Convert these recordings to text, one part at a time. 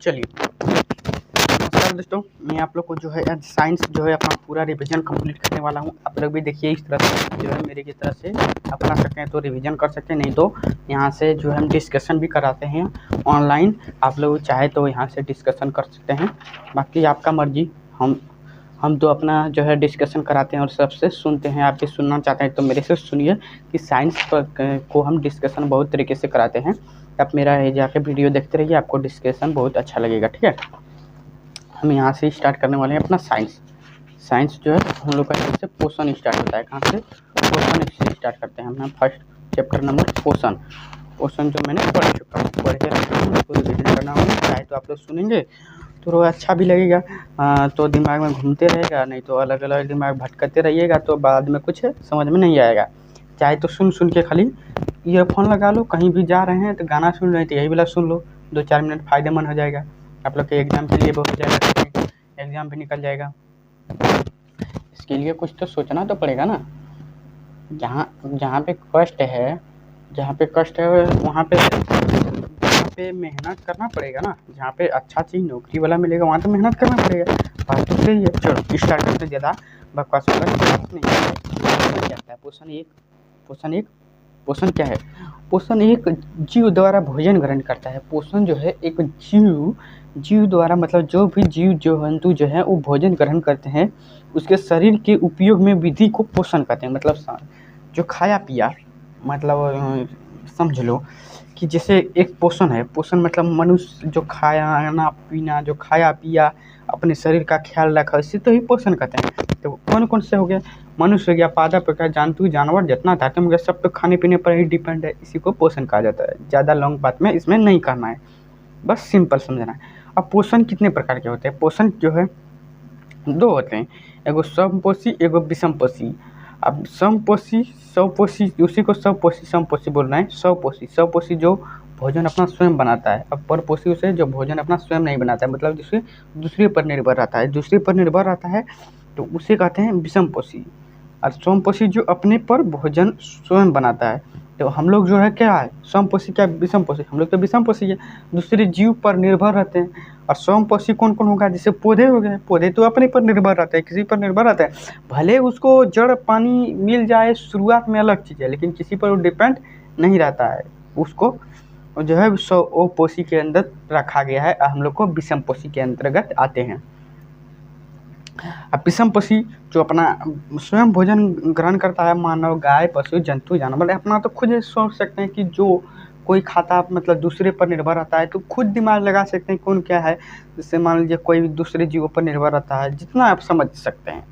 चलिए, नमस्कार दोस्तों, मैं आप लोग को जो है आज साइंस जो है अपना पूरा रिवीजन कंप्लीट करने वाला हूँ। आप लोग भी देखिए इस तरह से जो है मेरे की तरह से अपना सकते हैं तो रिवीजन कर सकते हैं, नहीं तो यहाँ से जो है हम डिस्कशन भी कराते हैं ऑनलाइन। आप लोग चाहे तो यहाँ से डिस्कशन कर सकते हैं, बाकी आपका मर्जी। हम तो अपना जो है डिस्कशन कराते हैं और सबसे सुनते हैं। आप भी सुनना चाहते हैं तो मेरे से सुनिए कि साइंस पर को हम डिस्कशन बहुत तरीके से कराते हैं। आप मेरा ये जाके वीडियो देखते रहिए, आपको डिस्कशन बहुत अच्छा लगेगा। ठीक है, हम यहाँ से स्टार्ट करने वाले हैं अपना साइंस जो है हम लोग का से पोषण स्टार्ट होता है। कहाँ से? पोषण से स्टार्ट करते हैं। हम फर्स्ट चैप्टर नंबर पोषण जो मैंने पढ़ चुका हूँ, पढ़ के रखा हूँ, उसको रिवीजन करना होगा। चाहे तो आप लोग सुनेंगे तो अच्छा भी लगेगा, तो दिमाग में घूमते रहेगा, नहीं तो अलग अलग दिमाग भटकते रहिएगा तो बाद में कुछ समझ में नहीं आएगा। चाहे तो सुन के खाली ईयरफोन लगा लो, कहीं भी जा रहे हैं तो गाना सुन रहे हैं तो यही वाला सुन लो, 2-4 मिनट फ़ायदेमंद हो जाएगा आप लोग के एग्ज़ाम के लिए, भी हो जाएगा, एग्ज़ाम भी निकल जाएगा। इसके लिए कुछ तो सोचना तो पड़ेगा ना। जहाँ पे कष्ट है वहाँ पे मेहनत करना पड़ेगा ना। जहाँ पे अच्छा चीज़ नौकरी वाला मिलेगा वहाँ तो मेहनत करना पड़ेगा। बात तो सही है। चलो स्टार्ट करते हैं, ज़्यादा बकवास नहीं जाता है। पोषण क्या है? पोषण एक जीव द्वारा भोजन ग्रहण करता है। पोषण जो है एक जीव द्वारा, मतलब जो भी जीव जंतु जो है वो भोजन ग्रहण करते हैं, उसके शरीर के उपयोग में विधि को पोषण कहते हैं। मतलब जो खाया पिया, मतलब समझ लो कि जैसे एक पोषण है। पोषण मतलब मनुष्य जो खाया पिया अपने शरीर का ख्याल रखा, इसी तो ही पोषण कहते हैं। तो कौन कौन से हो गया? मनुष्य हो गया, पादप प्रकार जंतु जानवर जितना धातु में सब तो खाने पीने पर ही डिपेंड है, इसी को पोषण कहा जाता है। ज़्यादा लॉन्ग बात में इसमें नहीं करना है, बस सिंपल समझना है। अब पोषण कितने प्रकार के होते हैं? पोषण जो है 2 होते हैं, एगो समपोषी एगो विषमपोषी। अब स्वपोषी उसी को समपोषी बोलना है। स्वपोषी जो भोजन अपना स्वयं बनाता है। अब परपोषी उसे जो भोजन अपना स्वयं नहीं बनाता है, मतलब जिससे दूसरे पर निर्भर रहता है तो उसे कहते हैं विषमपोषी। और समपोषी जो अपने पर भोजन स्वयं बनाता है। तो हम लोग जो है क्या है, समपोषी क्या विषमपोषी? हम लोग तो विषमपोषी है, दूसरे जीव पर निर्भर रहते हैं। और समपोषी कौन कौन होगा? जैसे पौधे हो गए, पौधे तो अपने पर निर्भर रहते हैं, किसी पर निर्भर रहता है, भले उसको जड़ पानी मिल जाए शुरुआत में अलग चीज़ है, लेकिन किसी पर वो डिपेंड नहीं रहता है, उसको जो है स्वपोषी के अंदर रखा गया है। हम लोग को विषमपोषी के अंतर्गत आते हैं। अब विषमपोषी जो अपना स्वयं भोजन ग्रहण करता है, मानव, गाय, पशु, जंतु, जानवर, अपना तो खुद सोच सकते हैं कि जो कोई खाता मतलब दूसरे पर निर्भर रहता है, तो खुद दिमाग लगा सकते हैं कौन क्या है। जैसे मान लीजिए कोई दूसरे जीवों पर निर्भर रहता है, जितना आप समझ सकते हैं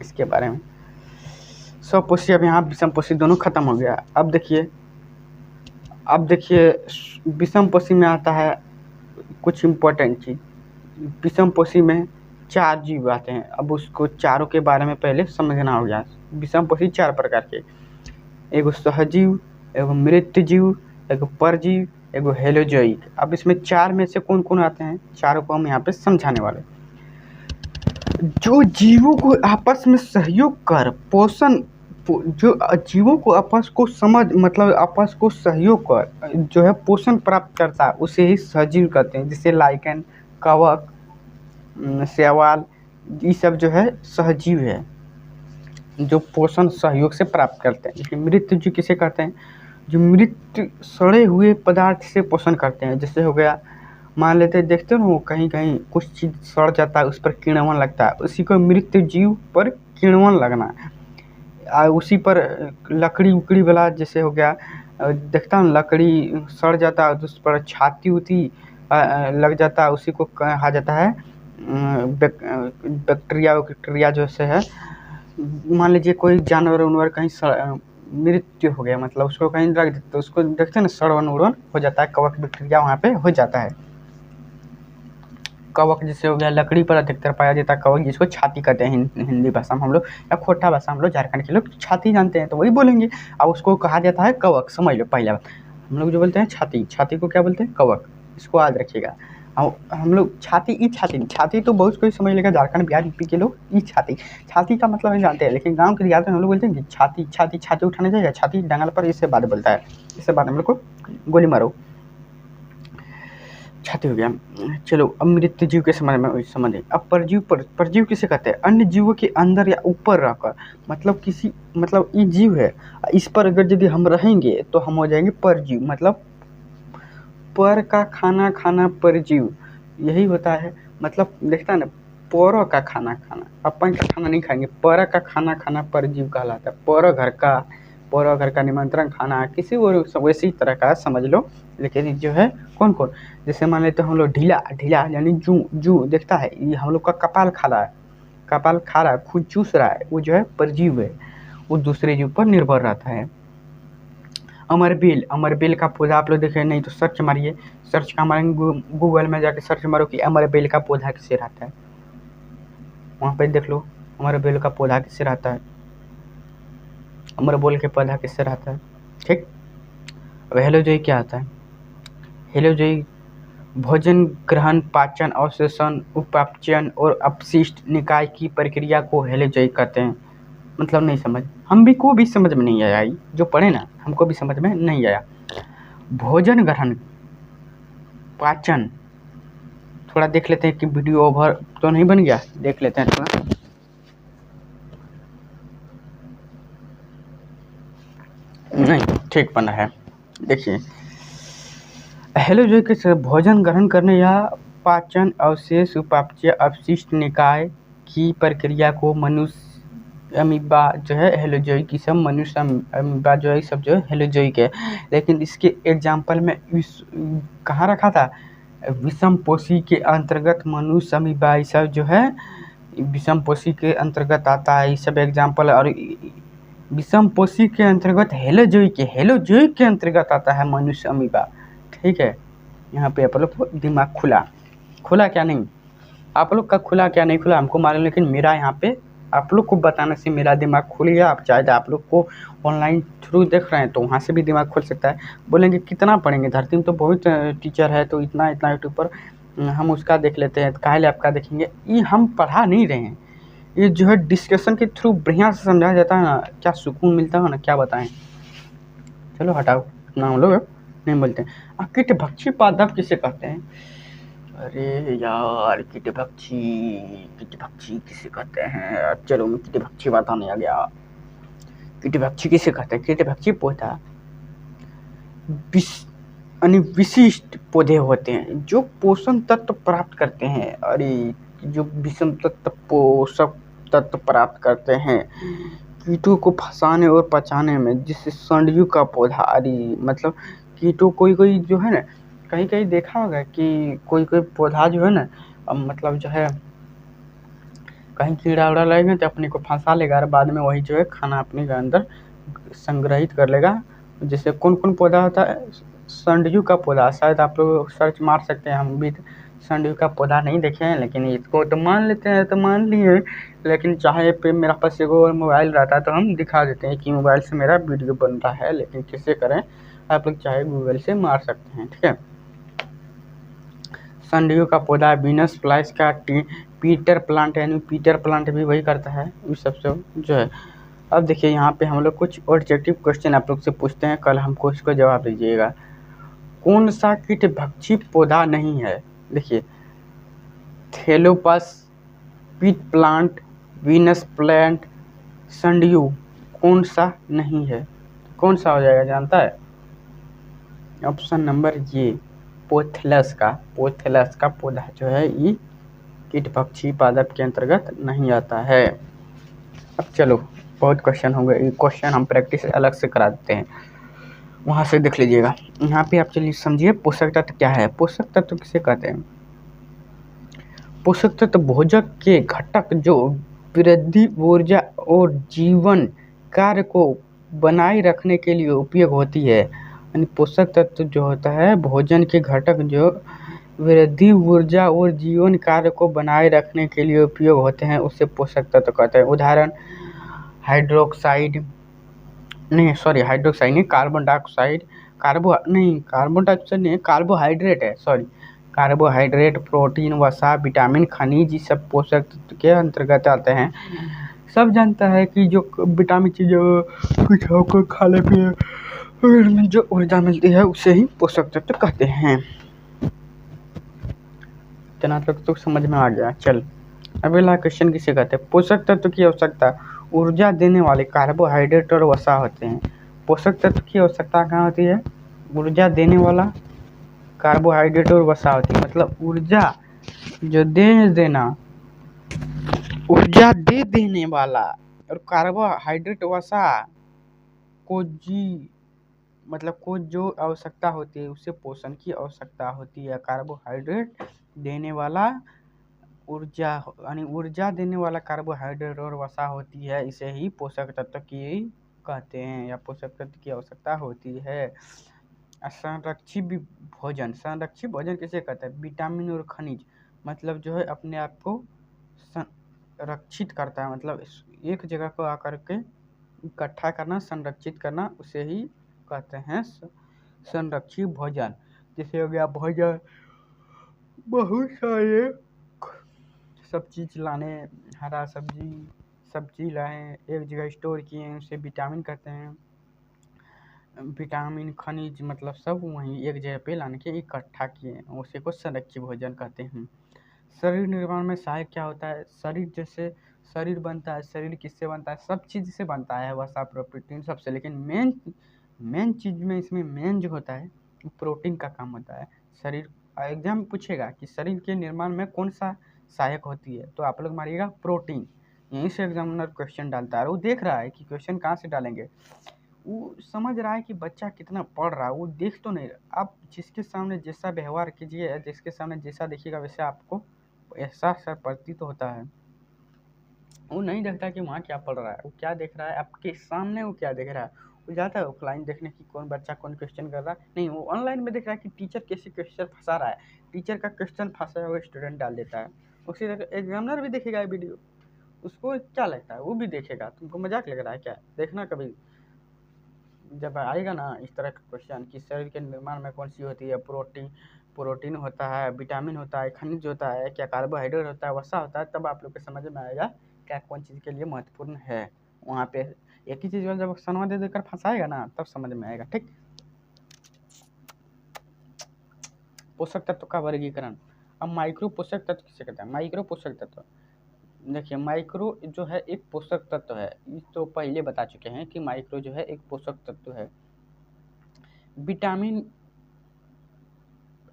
इसके बारे में। स्वपोषी, अब यहाँ विषमपोषी दोनों खत्म हो गया। अब देखिए विषमपोषी में आता है कुछ इम्पोर्टेंट चीज़। विषमपोषी में 4 जीव आते हैं। अब उसको चारों के बारे में पहले समझना हो गया। विषमपोषी 4 प्रकार के, एगो सहजीव, एगो मृतजीव, एगो परजीव, एगो हेलोजोइक। अब इसमें 4 में से कौन कौन आते हैं, चारों को हम यहाँ पे समझाने वाले। जो जीवों को आपस में सहयोग कर पोषण, जो जीवों को आपस को सहयोग कर जो है पोषण प्राप्त करता है, उसे ही सहजीव कहते हैं। जैसे लाइकेन, कवक, शैवाल, ये सब जो है सहजीव है, जो पोषण सहयोग से प्राप्त करते हैं। लेकिन मृतजीव किसे कहते हैं? जो मृत सड़े हुए पदार्थ से पोषण करते हैं। जैसे हो गया, मान लेते हैं, देखते हो ना, वो कहीं कहीं कुछ चीज़ सड़ जाता है, उस पर किण्वन लगता है, उसी को मृतजीव पर किण्वन लगना है। उसी पर लकड़ी उकड़ी वाला, जैसे हो गया, देखता हूँ लकड़ी सड़ जाता है तो उस पर छाती लग जाता है, उसी को कहा जाता है बैक्टीरिया जो से है। मान लीजिए कोई जानवर कहीं मृत्यु हो गया, मतलब उसको कहीं रख देते तो उसको देखते हैं ना, सड़वन उड़वन हो जाता है, कवक बैक्टीरिया वहाँ पे हो जाता है। कवक जैसे हो गया, लकड़ी पर अधिकतर पाया जाता है कवक, जिसको छाती कहते हैं हिंदी भाषा में हम लोग, या खोटा भाषा हम लोग झारखंड के लोग छाती जानते हैं तो वही बोलेंगे। अब उसको कहा जाता है कवक, समझ लो। पहला बात, हम लोग जो बोलते हैं छाती को क्या बोलते हैं? कवक। इसको याद रखिएगा। हम लोग छाती तो बहुत कोई समझ लेगा, झारखंड बिहार यूपी के लोग ई छाती का मतलब नहीं जानते हैं, लेकिन गाँव के देहात में हम लोग बोलते हैं कि छाती उठाने जाएगा, छाती डंगल पर, इससे बात बोलता है, इससे बात हम लोग को गोली मारो। छाती हो गया। चलो अब मृत जीव के समझ में समझे। अब परजीव परजीव किसे कहते हैं? अन्य जीवों के अंदर या ऊपर रहकर, मतलब किसी मतलब ये जीव है, इस पर अगर यदि हम रहेंगे तो हम हो जाएंगे परजीव। मतलब पर का खाना खाना परजीव, यही होता है। मतलब देखता है ना, पर का खाना खाना, अपन का खाना नहीं खाएंगे, पर का खाना खाना परजीव कहलाता है। पर घर का निमंत्रण खाना, किसी और वैसी तरह का समझ लो। लेकिन जो है कौन कौन, जैसे मान लेते हम लोग ढीला ढीला यानी जू जू देखता है, ये हम लोग का कपाल खा रहा है, कपाल खा रहा है, खुद चूस रहा है, वो जो है परजीव है, वो दूसरे जीव पर निर्भर रहता है। अमरबेल, अमरबेल का पौधा आप लोग देखे नहीं तो सर्च मारिए, सर्च का मारेंगे गूगल में जाके सर्च मारो कि अमरबेल का पौधा किससे रहता है, वहाँ पे देख लो अमरबेल का पौधा किससे रहता है, अमरबेल के पौधा किससे रहता है। ठीक। अब हेलोजोई क्या आता है? हेलोजोई भोजन ग्रहण, पाचन, अवशोषण, उपापचयन और अपशिष्ट निकाय की प्रक्रिया को हेलोजोई कहते हैं। मतलब नहीं समझ, हम भी को भी समझ में नहीं आया, जो पढ़े ना हमको भी समझ में नहीं आया। भोजन ग्रहण, पाचन, थोड़ा देख लेते हैं कि वीडियो ओवर तो नहीं बन गया, देख लेते हैं थोड़ा। नहीं ठीक बना है। देखिए हेलोजोई के भोजन ग्रहण करने या पाचन, अवशेष, उपापचय, अपशिष्ट निकाय की प्रक्रिया को मनुष्य अमीबा जो है हेलोजोई की, सब मनुष्य अमीबा जो है सब जो है हेलोजोई के। लेकिन इसके एग्जाम्पल में कहाँ रखा था? विषमपोषी के अंतर्गत मनुष्य अमीबा, ये सब जो है विषमपोषी के अंतर्गत आता है, ये सब एग्जाम्पल। और विषमपोषी के अंतर्गत हेलोजोई के अंतर्गत आता है मनुष्य अमीबा। ठीक है, यहाँ पे आप लोग को दिमाग खुला क्या नहीं, आप लोग का खुला क्या नहीं खुला हमको मालूम, लेकिन मेरा यहाँ पे आप लोग को बताने से मेरा दिमाग खुल गया। आप चाहे आप लोग को ऑनलाइन थ्रू देख रहे हैं तो वहाँ से भी दिमाग खुल सकता है। बोलेंगे कितना पढ़ेंगे, धरती में तो बहुत टीचर है, तो इतना यूट्यूब पर हम उसका देख लेते हैं, काहे आपका देखेंगे। ये हम पढ़ा नहीं रहे हैं, ये जो है डिस्कशन के थ्रू बढ़िया से समझाया जाता है ना, क्या सुकून मिलता है ना, क्या बताएं। चलो हटाओ, इतना हम लोग नहीं बोलते हैं। कीटभक्षी पादप किसे कहते हैं? अरे यार कीटभक्षी किसे कहते हैं? चलो मैं कीटभक्षी बताने आ गया। कीटभक्षी किसे कहते हैं? कीटभक्षी पौधा विशिष्ट पौधे होते हैं जो पोषण तत्व प्राप्त करते हैं। अरे जो विषम तत्व पोषक तत्व प्राप्त करते हैं कीटों को फंसाने और पचाने में, जिससे संडयू का पौधा। अरे मतलब कीटों कोई जो है ना, कहीं देखा होगा कि कोई पौधा जो है ना, मतलब जो है कहीं कीड़ा उड़ा लगेगा तो अपने को फंसा लेगा और बाद में वही जो है खाना अपने अंदर संग्रहित कर लेगा। जैसे कौन पौधा होता है? संडयू का पौधा, शायद आप लोग सर्च मार सकते हैं। हम भी संडयू का पौधा नहीं देखे हैं, लेकिन इसको तो मान लेते हैं, तो मान लिए। लेकिन चाहे पे मेरा पास एक और मोबाइल रहता तो हम दिखा देते हैं कि मोबाइल से मेरा वीडियो बन रहा है, लेकिन कैसे करें आप लोग चाहे गूगल से मार सकते हैं। ठीक है, संडयू का पौधा वीनस फ्लाइज का पीटर प्लांट, यानी पीटर प्लांट भी वही करता है इस सबसे जो है। अब देखिए यहाँ पे हम लोग कुछ ऑब्जेक्टिव क्वेश्चन आप लोग से पूछते हैं, कल हमको इसको जवाब दीजिएगा। कौन सा कीटभक्षी पौधा नहीं है? देखिए थैलोपस, पीट प्लांट, वीनस प्लांट, संडयू, कौन सा नहीं है? कौन सा हो जाएगा जानता है? ऑप्शन नंबर ये पोथेलस का पौधा जो है ये कीटभक्षी पादप के अंतर्गत नहीं आता है। अब चलो बहुत क्वेश्चन हो गए, क्वेश्चन हम प्रैक्टिस अलग से करा देते हैं, वहाँ से देख लीजिएगा। यहाँ पे आप चलिए समझिए पोषक तत्व क्या है। पोषक तत्व किसे कहते हैं? पोषक तत्व भोजन के घटक जो वृद्धि, ऊर्जा और जीवन कार्य को बनाए रखने के लिए उपयोग होती है। यानी पोषक तत्व जो होता है भोजन के घटक जो वृद्धि, ऊर्जा और जीवन कार्य को बनाए रखने के लिए उपयोग होते हैं, उससे पोषक तत्व कहते हैं। उदाहरण हाइड्रोक्साइड नहीं, कार्बन डाइऑक्साइड, कार्बोहाइड्रेट है, कार्बोहाइड्रेट, प्रोटीन, वसा, विटामिन, खनिज, ये सब पोषक तत्व के अंतर्गत आते हैं। सब जानता है कि जो विटामिन चीज़ों कुछ को खाने पे जो ऊर्जा मिलती है उसे ही पोषक तत्व कहते हैं। इतना तक तो समझ में आ गया। चल अगला क्वेश्चन किसे कहते हैं? पोषक तत्व की आवश्यकता ऊर्जा देने वाले कार्बोहाइड्रेट और वसा होते हैं। पोषक तत्व की आवश्यकता कहाँ होती है? ऊर्जा देने वाला कार्बोहाइड्रेट और वसा होती है। मतलब ऊर्जा जो ऊर्जा दे देने वाला और कार्बोहाइड्रेट वसा को जो आवश्यकता होती है उसे पोषण की आवश्यकता होती है। कार्बोहाइड्रेट देने वाला ऊर्जा देने वाला कार्बोहाइड्रेट और वसा होती है, इसे ही पोषक तत्व की कहते हैं या पोषक तत्व की आवश्यकता होती है। संरक्षित भोजन किसे कहते हैं? विटामिन और खनिज, मतलब जो है अपने आप को संरक्षित करता है, मतलब एक जगह को आकर के इकट्ठा करना, संरक्षित करना, उसे ही कहते हैं संरक्षित भोजन। जैसे हो गया भोजन बहुत सारे सब चीज़ लाने, हरा सब्जी लाए एक जगह स्टोर किए, उसे विटामिन कहते हैं। विटामिन खनिज मतलब सब वहीं एक जगह पे लाने के इकट्ठा किए, उसी को संरक्षित भोजन कहते हैं। शरीर निर्माण में सहायक क्या होता है? शरीर बनता है, शरीर किससे बनता है? सब चीज़ से बनता है, वसा प्रोटीन सबसे, लेकिन मेन चीज़ में इसमें मेन जो होता है प्रोटीन का काम होता है। शरीर एग्जाम पूछेगा कि शरीर के निर्माण में कौन सा सहायक होती है, तो आप लोग मारिएगा प्रोटीन। यहीं से एग्जामिनर क्वेश्चन डालता है और वो देख रहा है कि क्वेश्चन कहाँ से डालेंगे, वो समझ रहा है कि बच्चा कितना पढ़ रहा है, वो देख तो नहीं रहा। आप जिसके सामने जैसा व्यवहार कीजिए, जिसके सामने जैसा देखिएगा वैसे आपको एहसास प्रतीत होता है। वो नहीं देखता कि वहाँ क्या पढ़ रहा है, वो क्या देख रहा है आपके सामने, वो क्या देख रहा है। वो जाता है ऑफलाइन देखने की कौन बच्चा कौन क्वेश्चन कर रहा है, नहीं वो ऑनलाइन में देख रहा है कि टीचर कैसे क्वेश्चन फंसा रहा है, टीचर का क्वेश्चन फंसा हुआ स्टूडेंट डाल देता है। उसी तरह एग्जामिनर भी देखेगा ये वीडियो, उसको क्या लगता है वो भी देखेगा। तुमको मजाक लग रहा है क्या? देखना कभी जब आएगा ना इस तरह का क्वेश्चन कि शरीर के निर्माण में कौन सी होती है, प्रोटीन होता है, विटामिन होता है, खनिज होता है, क्या कार्बोहाइड्रेट होता है, वसा होता है, तब आप लोग को समझ में आएगा क्या कौन चीज़ के लिए महत्वपूर्ण है। वहाँ पे एक ही चीज़ जब सनवा दे देकर फंसाएगा ना तब समझ में आएगा। ठीक, पोषक तत्व का वर्गीकरण। अब माइक्रो पोषक तत्व किसे कहते हैं? माइक्रो पोषक तत्व, देखिए माइक्रो जो है एक पोषक तत्व है, इस तो पहले बता चुके हैं कि माइक्रो जो है एक पोषक तत्व है। विटामिन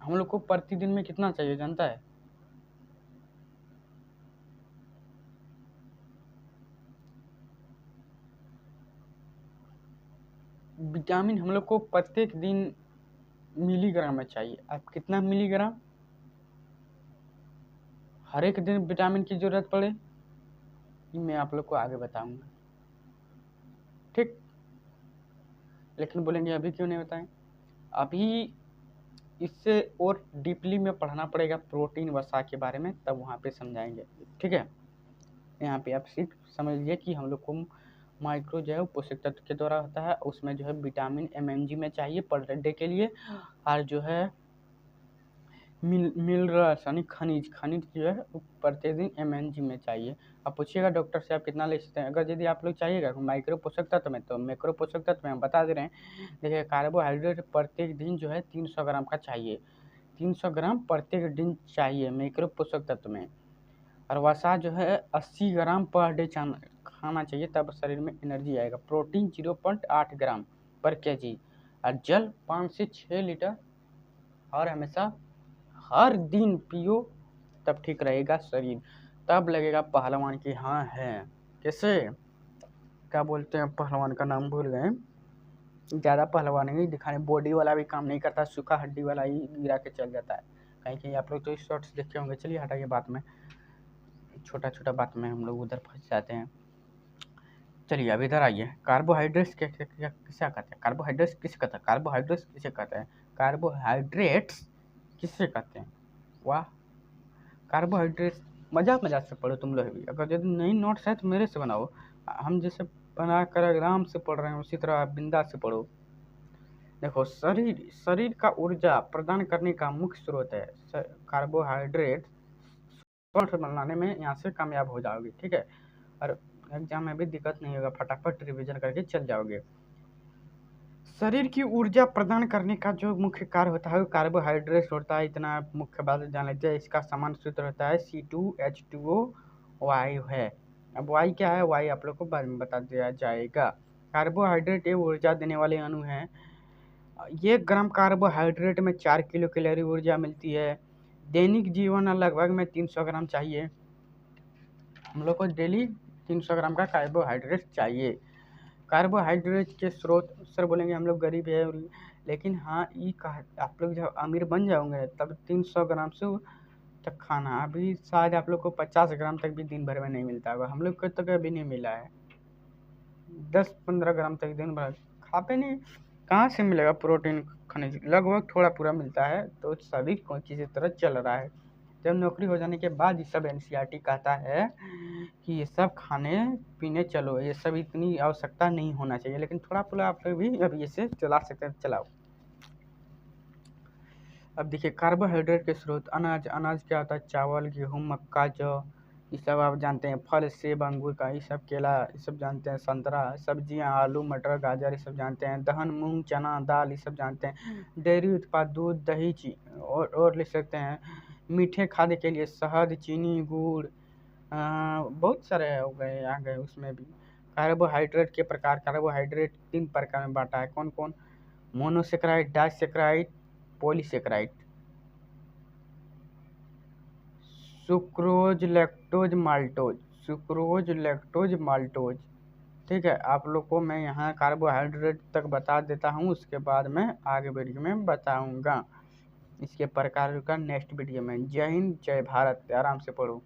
हम लोग को प्रतिदिन में कितना चाहिए जानता है? विटामिन हम लोग को प्रत्येक दिन मिलीग्राम में चाहिए। अब कितना मिलीग्राम? हर एक दिन विटामिन की जरूरत पड़े, ये मैं आप लोग को आगे बताऊंगा। ठीक, लेकिन बोलेंगे अभी क्यों नहीं बताएं? अभी इससे और डीपली में पढ़ना पड़ेगा प्रोटीन वसा के बारे में, तब वहाँ पे समझाएंगे। ठीक है, यहाँ पे आप सिर्फ समझ लीजिए कि हम लोग को माइक्रो जो है पोषक तत्व के द्वारा होता है, उसमें जो है विटामिन mg में चाहिए पर डे के लिए, और जो है मिनरल्स यानी खनिज जो है प्रत्येक दिन mg में चाहिए। अब पूछिएगा डॉक्टर से आप कितना ले सकते हैं, अगर यदि आप लोग चाहिएगा माइक्रो पोषक तत्व में, तो मैक्रो पोषक तत्व में हम बता दे रहे हैं। देखिए कार्बोहाइड्रेट प्रत्येक दिन जो है 300 ग्राम का चाहिए, 300 ग्राम प्रत्येक दिन चाहिए मैक्रो पोषक तत्व में। और वसा जो है 80 ग्राम पर डे खाना चाहिए, तब शरीर में एनर्जी आएगा। प्रोटीन 0.8 ग्राम पर केजी, और जल 5 से 6 लीटर और हमेशा हर दिन पियो, तब ठीक रहेगा शरीर, तब लगेगा पहलवान की हाँ है। कैसे, क्या बोलते हैं पहलवान का नाम भूल गए, ज़्यादा पहलवानी नहीं दिखाने, बॉडी वाला भी काम नहीं करता, सूखा हड्डी वाला ही गिरा के चल जाता है। कहीं कहीं आप लोग तो इस शॉर्ट्स देखे होंगे। चलिए हटाइए बात में, छोटा छोटा बात में हम लोग उधर फंस जाते हैं। चलिए अब इधर आइए, कार्बोहाइड्रेट्स किसे कहते हैं? कार्बोहाइड्रेट्स किसे कहते हैं? कार्बोहाइड्रेट्स किसे कहते हैं? कार्बोहाइड्रेट्स किसे कहते हैं? वाह, कार्बोहाइड्रेट्स मजाक से पढ़ो तुम लोग भी। अगर यदि नई नोट्स है तो मेरे से बनाओ, हम जैसे बना कर आराम से पढ़ रहे हैं उसी तरह आप बिंदास से पढ़ो। देखो शरीर का ऊर्जा प्रदान करने का मुख्य स्रोत है कार्बोहाइड्रेट, बनाने में यहाँ से कामयाब हो जाओगे। ठीक है, और एग्जाम में भी दिक्कत नहीं होगा, फटाफट रिवीजन करके चल जाओगे। शरीर की ऊर्जा प्रदान करने का जो मुख्य कार्य होता है वो कार्बोहाइड्रेट होता है। इतना मुख्य बात जान लेते हैं। इसका समान सूत्र होता है C2H2O वायु है। अब वायु क्या है, वायु आप लोग को बाद में बता दिया जाएगा। कार्बोहाइड्रेट ये ऊर्जा देने वाले अणु हैं। 1 ग्राम कार्बोहाइड्रेट में 4 किलो कैलोरी ऊर्जा मिलती है। दैनिक जीवन में लगभग में 300 ग्राम चाहिए। हम लोग को डेली 300 ग्राम का कार्बोहाइड्रेट चाहिए। कार्बोहाइड्रेट के स्रोत, सर बोलेंगे हम लोग गरीब है, लेकिन हाँ ये आप लोग जब अमीर बन जाओगे तब 300 ग्राम से तक खाना, अभी शायद आप लोग को 50 ग्राम तक भी दिन भर में नहीं मिलता होगा। हम लोग को तो कभी नहीं मिला है। 10-15 ग्राम तक दिन भर खा पे नहीं, कहाँ से मिलेगा प्रोटीन खनिज, लगभग थोड़ा पूरा मिलता है। तो सभी कोई किसी तरह चल रहा है। जब नौकरी हो जाने के बाद ये सब NCERT कहता है कि ये सब खाने पीने चलो, ये सब इतनी आवश्यकता नहीं होना चाहिए, लेकिन थोड़ा पूरा आप लोग भी अब इसे चला सकते हैं, चलाओ। अब देखिए कार्बोहाइड्रेट के स्रोत, अनाज, अनाज क्या होता है, चावल, गेहूँ, मक्का, जौ, ये सब आप जानते हैं। फल, सेब, अंगूर का, ये सब, केला, ये सब जानते हैं। संतरा, सब्जियां, आलू, मटर, गाजर, ये सब जानते हैं। दहन, मूंग, चना, दाल, ये सब जानते हैं। डेयरी उत्पाद, दूध, दही, और लिख सकते हैं। मीठे खाद्य के लिए शहद, चीनी, गुड़, बहुत सारे हो गए आ गए उसमें भी। कार्बोहाइड्रेट के प्रकार, कार्बोहाइड्रेट 3 प्रकार में बांटा है। कौन कौन, monosaccharide, disaccharide, polysaccharide. Sucrose, lactose, maltose, sucrose, lactose, maltose. ठीक है, आप लोग को मैं यहाँ कार्बोहाइड्रेट तक बता देता हूँ, उसके बाद मैं आगे वीडियो में बताऊँगा इसके प्रकार का नेक्स्ट वीडियो में। जय हिंद, जय भारत, आराम से पढ़ो।